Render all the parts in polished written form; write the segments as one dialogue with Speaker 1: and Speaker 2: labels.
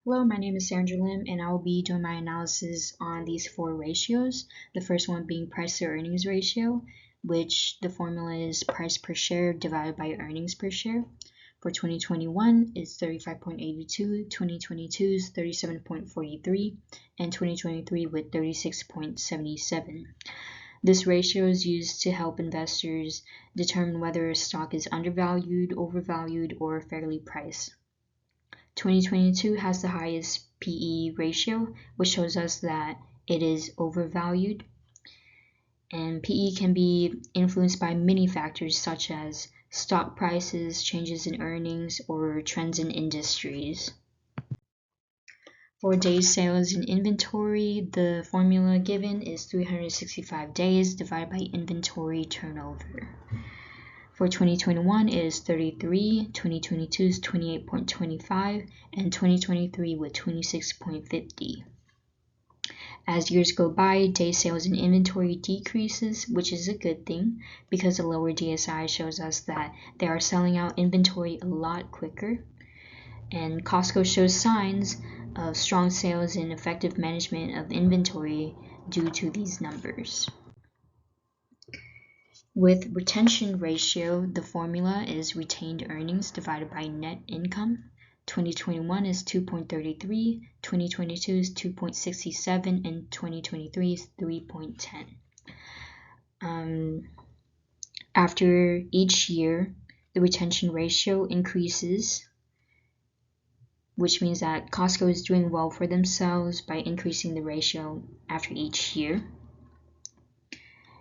Speaker 1: Hello, my name is Sandra Lim, and I will be doing my analysis on these four ratios. The first one being price to earnings ratio, which the formula is price per share divided by earnings per share. For 2021, it's 35.82, 2022 is 37.43, and 2023 with 36.77. This ratio is used to help investors determine whether a stock is undervalued, overvalued, or fairly priced. 2022 has the highest PE ratio, which shows us that it is overvalued. And PE can be influenced by many factors such as stock prices, changes in earnings, or trends in industries. For days sales in inventory, the formula given is 365 days divided by inventory turnover. For 2021, it is 33, 2022 is 28.25, and 2023 with 26.50. As years go by, day sales in inventory decreases, which is a good thing because the lower DSI shows us that they are selling out inventory a lot quicker. And Costco shows signs of strong sales and effective management of inventory due to these numbers. With retention ratio, the formula is retained earnings divided by net income. 2021 is 2.33, 2022 is 2.67, and 2023 is 3.10. After each year, the retention ratio increases, which means that Costco is doing well for themselves by increasing the ratio after each year.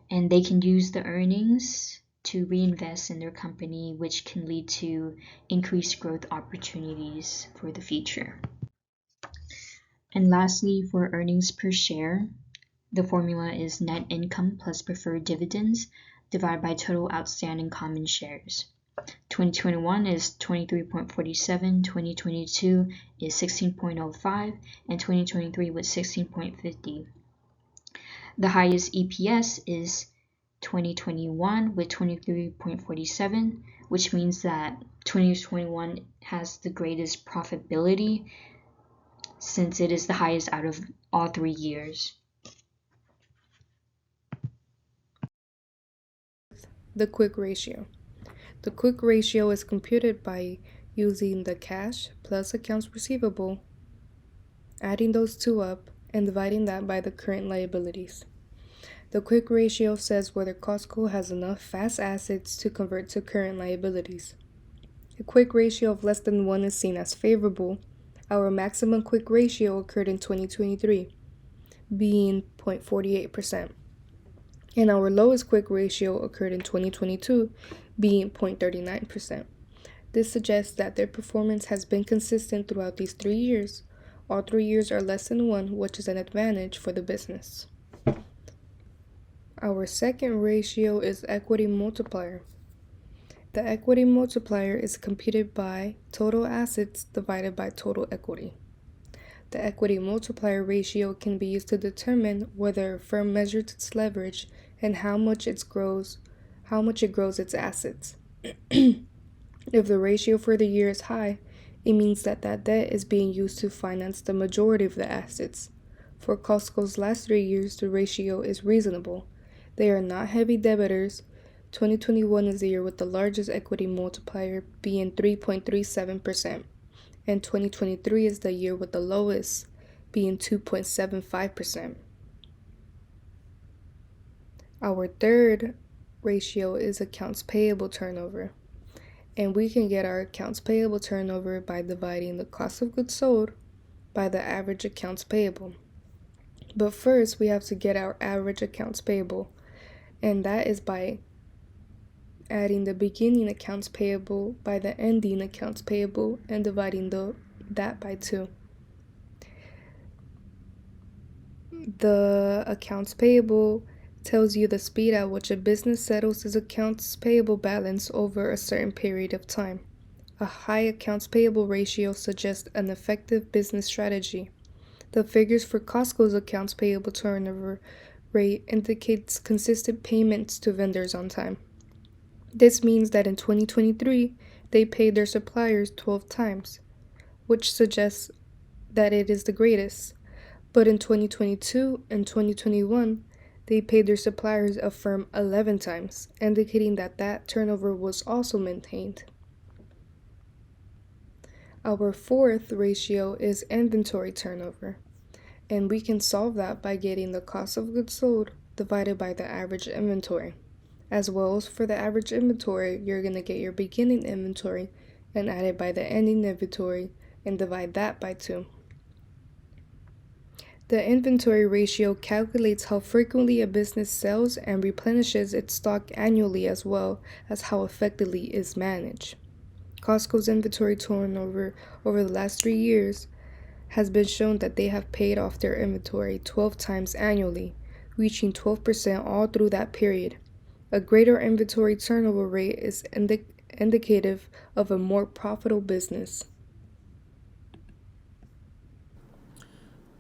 Speaker 1: And they can use the earnings to reinvest in their company, which can lead to increased growth opportunities for the future. And lastly, for earnings per share, the formula is net income plus preferred dividends divided by total outstanding common shares. 2021 is 23.47, 2022 is 16.05, and 2023 was 16.50. The highest EPS is 2021 with 23.47, which means that 2021 has the greatest profitability since it is the highest out of all 3 years.
Speaker 2: The quick ratio. The quick ratio is computed by using the cash plus accounts receivable, adding those two up, and dividing that by the current liabilities. The quick ratio says whether Costco has enough fast assets to convert to current liabilities. A quick ratio of less than 1 is seen as favorable. Our maximum quick ratio occurred in 2023, being 0.48%. And our lowest quick ratio occurred in 2022, being 0.39%. This suggests that their performance has been consistent throughout these 3 years. All 3 years are less than 1, which is an advantage for the business. Our second ratio is equity multiplier. The equity multiplier is computed by total assets divided by total equity. The equity multiplier ratio can be used to determine whether a firm measures its leverage and how much it grows its assets. If the ratio for the year is high, it means that debt is being used to finance the majority of the assets. For Costco's last 3 years, the ratio is reasonable. They are not heavy debtors. 2021 is the year with the largest equity multiplier, being 3.37%, and 2023 is the year with the lowest, being 2.75%. Our third ratio is accounts payable turnover. And we can get our accounts payable turnover by dividing the cost of goods sold by the average accounts payable. But first, we have to get our average accounts payable, and that is by adding the beginning accounts payable by the ending accounts payable and dividing that by 2. The accounts payable tells you the speed at which a business settles its accounts payable balance over a certain period of time. A high accounts payable ratio suggests an effective business strategy. The figures for Costco's accounts payable turnover rate indicates consistent payments to vendors on time. This means that in 2023, they paid their suppliers 12 times, which suggests that it is the greatest. But in 2022 and 2021, they paid their suppliers a firm 11 times, indicating that that turnover was also maintained. Our fourth ratio is inventory turnover, and we can solve that by getting the cost of goods sold divided by the average inventory. As well as for the average inventory, you're going to get your beginning inventory and add it by the ending inventory and divide that by 2. The inventory ratio calculates how frequently a business sells and replenishes its stock annually as well as how effectively it is managed. Costco's inventory turnover over the last 3 years has been shown that they have paid off their inventory 12 times annually, reaching 12% all through that period. A greater inventory turnover rate is indicative of a more profitable business.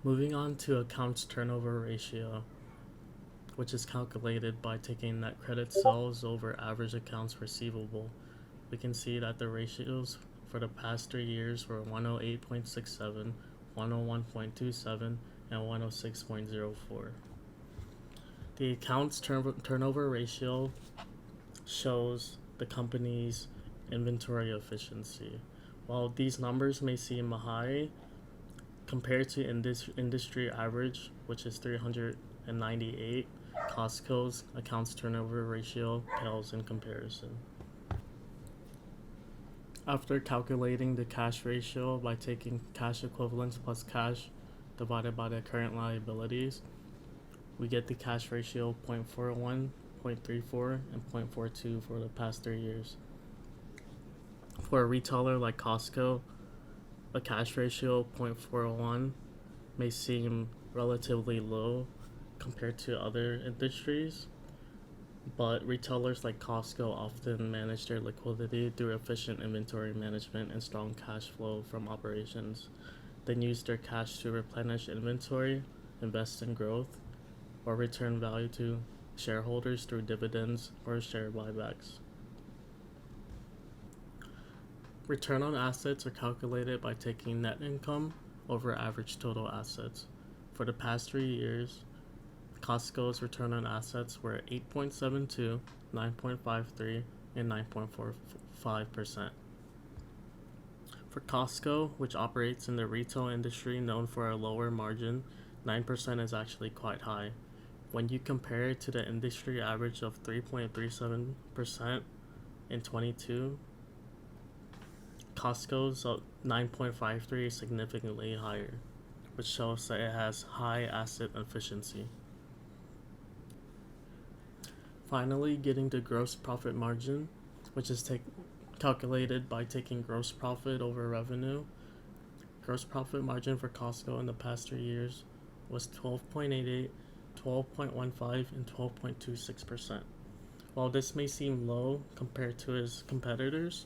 Speaker 3: Moving on to accounts turnover ratio, which is calculated by taking net credit sales over average accounts receivable. We can see that the ratios for the past 3 years were 108.67, 101.27, and 106.04. The accounts turnover ratio shows the company's inventory efficiency. While these numbers may seem high, compared to industry average, which is 398, Costco's accounts turnover ratio pales in comparison. After calculating the cash ratio by taking cash equivalents plus cash divided by the current liabilities, we get the cash ratio 0.41, 0.34, and 0.42 for the past 3 years. For a retailer like Costco, a cash ratio of 0.41 may seem relatively low compared to other industries, but retailers like Costco often manage their liquidity through efficient inventory management and strong cash flow from operations. They use their cash to replenish inventory, invest in growth, or return value to shareholders through dividends or share buybacks. Return on assets are calculated by taking net income over average total assets. For the past 3 years, Costco's return on assets were 8.72, 9.53, and 9.45%. For Costco, which operates in the retail industry known for a lower margin, 9% is actually quite high. When you compare it to the industry average of 3.37% in 22, Costco's 9.53 is significantly higher, which shows that it has high asset efficiency. Finally, getting the gross profit margin, which is calculated by taking gross profit over revenue. Gross profit margin for Costco in the past 3 years was 12.88, 12.15, and 12.26%. While this may seem low compared to its competitors,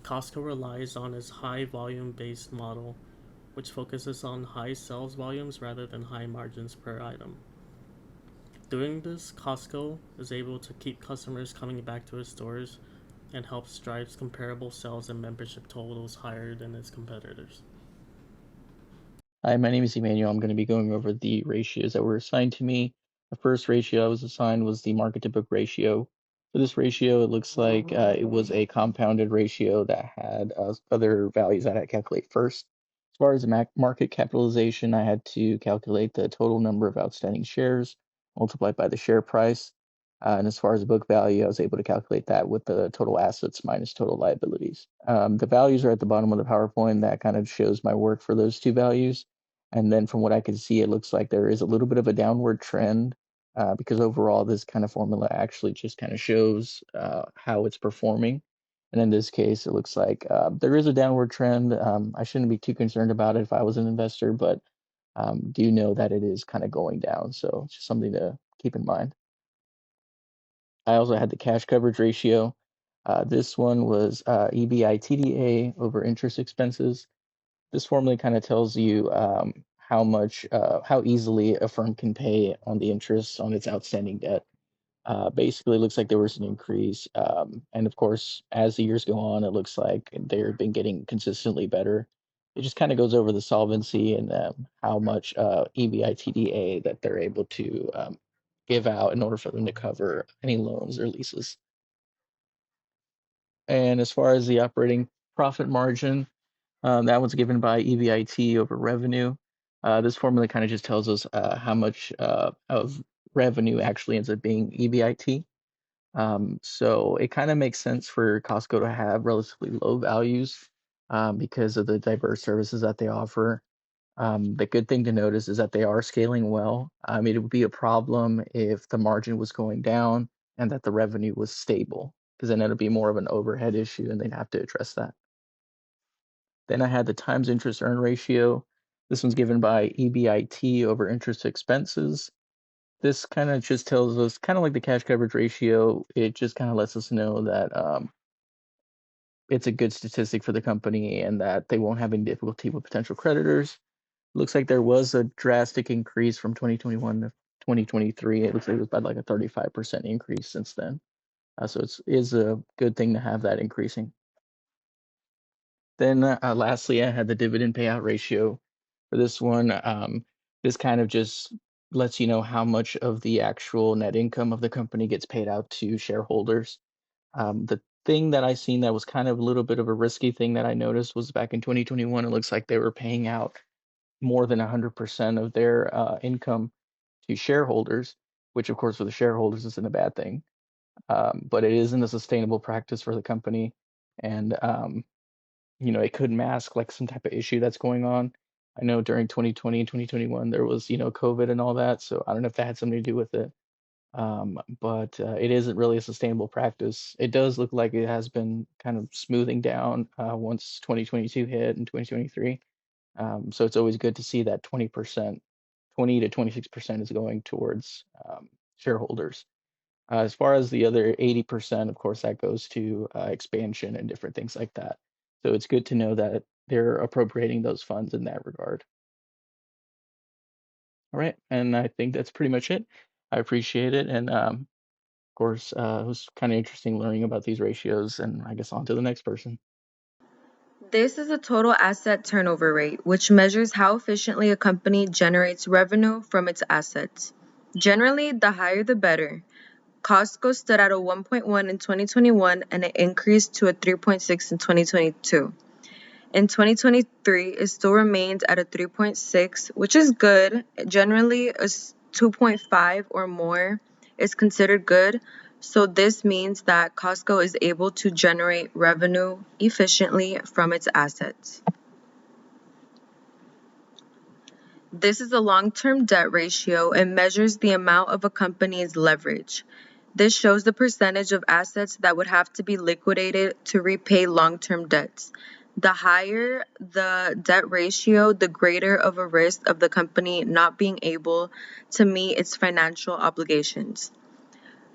Speaker 3: Costco relies on its high volume based model, which focuses on high sales volumes rather than high margins per item. Doing this, Costco is able to keep customers coming back to its stores and helps drive comparable sales and membership totals higher than its competitors.
Speaker 4: Hi, my name is Emmanuel. I'm going to be going over the ratios that were assigned to me. The first ratio I was assigned was the market to book ratio. For this ratio, it looks like it was a compounded ratio that had other values that I had to calculate first. As far as the market capitalization, I had to calculate the total number of outstanding shares multiplied by the share price. And as far as the book value, I was able to calculate that with the total assets minus total liabilities. The values are at the bottom of the PowerPoint. That kind of shows my work for those two values. And then from what I can see, it looks like there is a little bit of a downward trend because overall, this kind of formula actually just kind of shows how it's performing. And in this case, it looks like there is a downward trend. I shouldn't be too concerned about it if I was an investor, but do know that it is kind of going down. So it's just something to keep in mind. I also had the cash coverage ratio. This one was EBITDA over interest expenses. This formula kind of tells you how easily a firm can pay on the interest on its outstanding debt. Basically, it looks like there was an increase. And of course, as the years go on, it looks like they've been getting consistently better. it just kind of goes over the solvency and how much EBITDA that they're able to give out in order for them to cover any loans or leases. And as far as the operating profit margin, that one's given by EBIT over revenue. This formula kind of just tells us how much of revenue actually ends up being EBIT. So it kind of makes sense for Costco to have relatively low values because of the diverse services that they offer. The good thing to notice is that they are scaling well. It would be a problem if the margin was going down and that the revenue was stable, because then it'll be more of an overhead issue and they'd have to address that. Then I had the times interest earn ratio. This one's given by EBIT over interest expenses. This kind of just tells us, kind of like the cash coverage ratio, it just kind of lets us know that it's a good statistic for the company and that they won't have any difficulty with potential creditors. Looks like there was a drastic increase from 2021 to 2023. It looks like it was about like a 35% increase since then. So it is a good thing to have that increasing. Then lastly, I had the dividend payout ratio for this one. This kind of just lets you know how much of the actual net income of the company gets paid out to shareholders. The thing that I seen that was kind of a little bit of a risky thing that I noticed was back in 2021, it looks like they were paying out more than 100% of their income to shareholders, which of course for the shareholders isn't a bad thing. But it isn't a sustainable practice for the company. And it could mask like some type of issue that's going on. I know during 2020 and 2021 there was COVID and all that, so I don't know if that had something to do with it. But it isn't really a sustainable practice. It does look like it has been kind of smoothing down once 2022 hit and 2023. So it's always good to see that 20%, 20 to 26% is going towards shareholders. As far as the other 80%, of course, that goes to expansion and different things like that. So it's good to know that they're appropriating those funds in that regard. All right, and I think that's pretty much it. I appreciate it, and of course, it was kind of interesting learning about these ratios, and I guess on to the next person.
Speaker 5: This is a total asset turnover rate, which measures how efficiently a company generates revenue from its assets. Generally, the higher the better. Costco stood at a 1.1 in 2021 and it increased to a 3.6 in 2022. In 2023, it still remains at a 3.6, which is good. Generally, a 2.5 or more is considered good. So this means that Costco is able to generate revenue efficiently from its assets. This is a long-term debt ratio and measures the amount of a company's leverage. This shows the percentage of assets that would have to be liquidated to repay long-term debts. The higher the debt ratio, the greater of a risk of the company not being able to meet its financial obligations.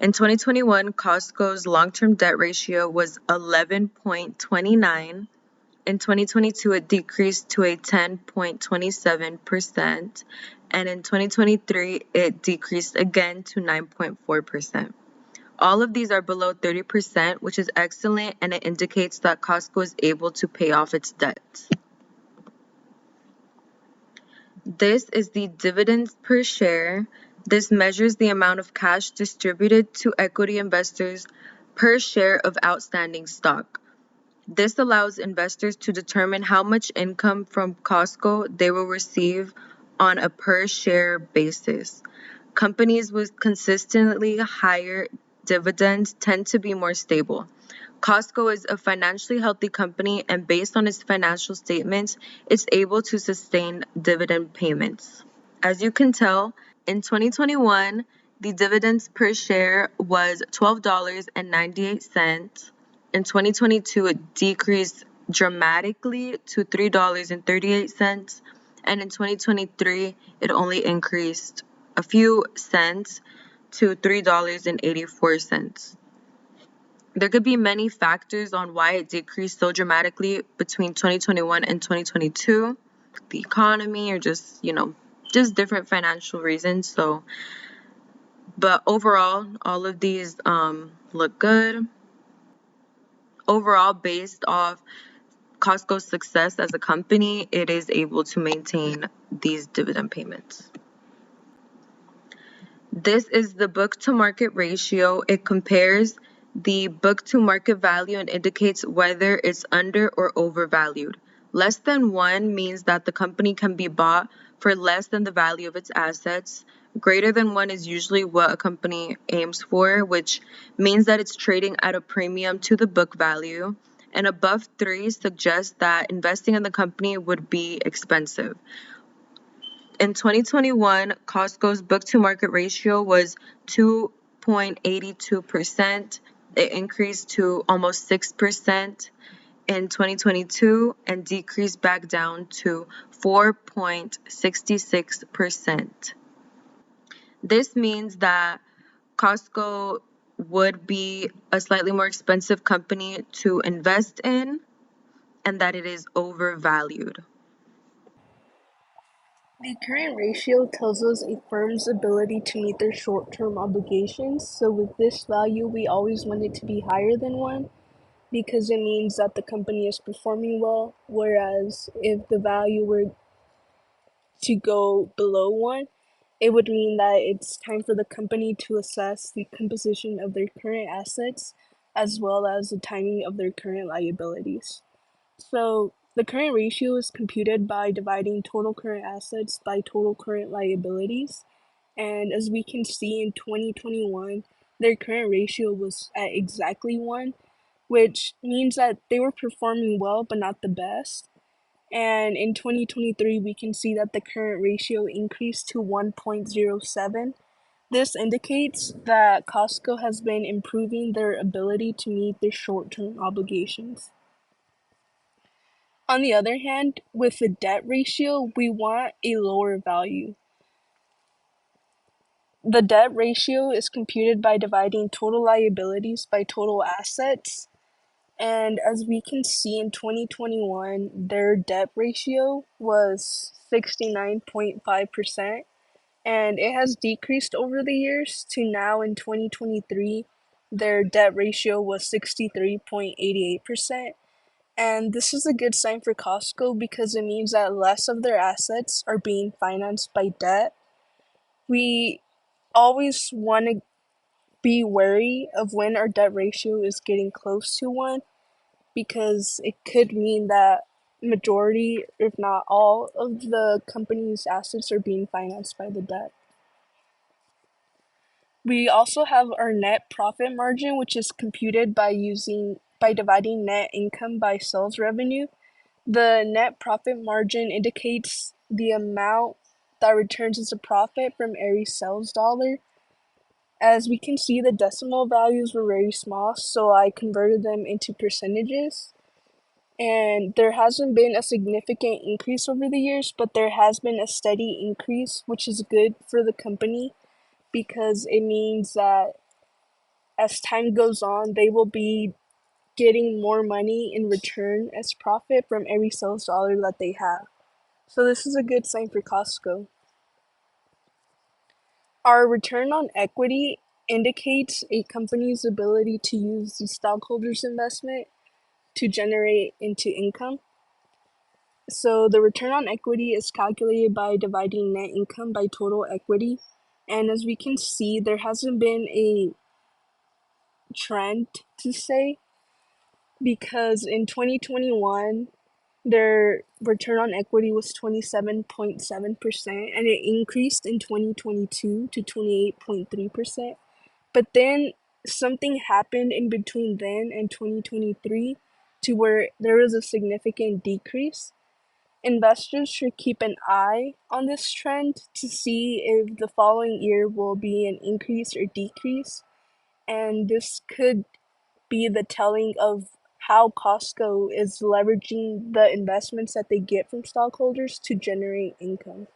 Speaker 5: In 2021, Costco's long-term debt ratio was 11.29. In 2022, it decreased to a 10.27%, and in 2023, it decreased again to 9.4%. All of these are below 30%, which is excellent, and it indicates that Costco is able to pay off its debts. This is the dividends per share. This measures the amount of cash distributed to equity investors per share of outstanding stock. This allows investors to determine how much income from Costco they will receive on a per share basis. Companies with consistently higher dividends tend to be more stable. Costco is a financially healthy company, and based on its financial statements, it's able to sustain dividend payments. As you can tell, in 2021, the dividends per share was $12.98. In 2022, it decreased dramatically to $3.38, and in 2023, it only increased a few cents to $3.84. There could be many factors on why it decreased so dramatically between 2021 and 2022, the economy or just different financial reasons. But overall, all of these look good. Overall, based off Costco's success as a company, it is able to maintain these dividend payments. This is the book to market ratio. It compares the book to market value and indicates whether it's under or overvalued. Less than 1 means that the company can be bought for less than the value of its assets. Greater than 1 is usually what a company aims for, which means that it's trading at a premium to the book value. And above 3 suggests that investing in the company would be expensive. In 2021, Costco's book to market ratio was 2.82%. It increased to almost 6% in 2022 and decreased back down to 4.66%. This means that Costco would be a slightly more expensive company to invest in and that it is overvalued.
Speaker 2: The current ratio tells us a firm's ability to meet their short-term obligations. So with this value, we always want it to be higher than 1 because it means that the company is performing well. Whereas if the value were to go below 1, it would mean that it's time for the company to assess the composition of their current assets as well as the timing of their current liabilities. So the current ratio is computed by dividing total current assets by total current liabilities. And as we can see in 2021, their current ratio was at exactly 1, which means that they were performing well but not the best. And in 2023, we can see that the current ratio increased to 1.07. This indicates that Costco has been improving their ability to meet their short-term obligations. On the other hand, with the debt ratio, we want a lower value. The debt ratio is computed by dividing total liabilities by total assets. And as we can see in 2021, their debt ratio was 69.5%, and it has decreased over the years to now in 2023, their debt ratio was 63.88%. And this is a good sign for Costco because it means that less of their assets are being financed by debt. We always want to be wary of when our debt ratio is getting close to 1 because it could mean that majority, if not all, of the company's assets are being financed by the debt. We also have our net profit margin, which is computed by dividing net income by sales revenue. The net profit margin indicates the amount that returns as a profit from every sales dollar. As we can see, the decimal values were very small, so I converted them into percentages. And there hasn't been a significant increase over the years, but there has been a steady increase, which is good for the company because it means that as time goes on, they will be getting more money in return as profit from every sales dollar that they have. So this is a good sign for Costco. Our return on equity indicates a company's ability to use the stockholders' investment to generate into income. So the return on equity is calculated by dividing net income by total equity. And as we can see, there hasn't been a trend to say because in 2021, their return on equity was 27.7% and it increased in 2022 to 28.3%. But then something happened in between then and 2023 to where there was a significant decrease. Investors should keep an eye on this trend to see if the following year will be an increase or decrease. And this could be the telling of how Costco is leveraging the investments that they get from stockholders to generate income.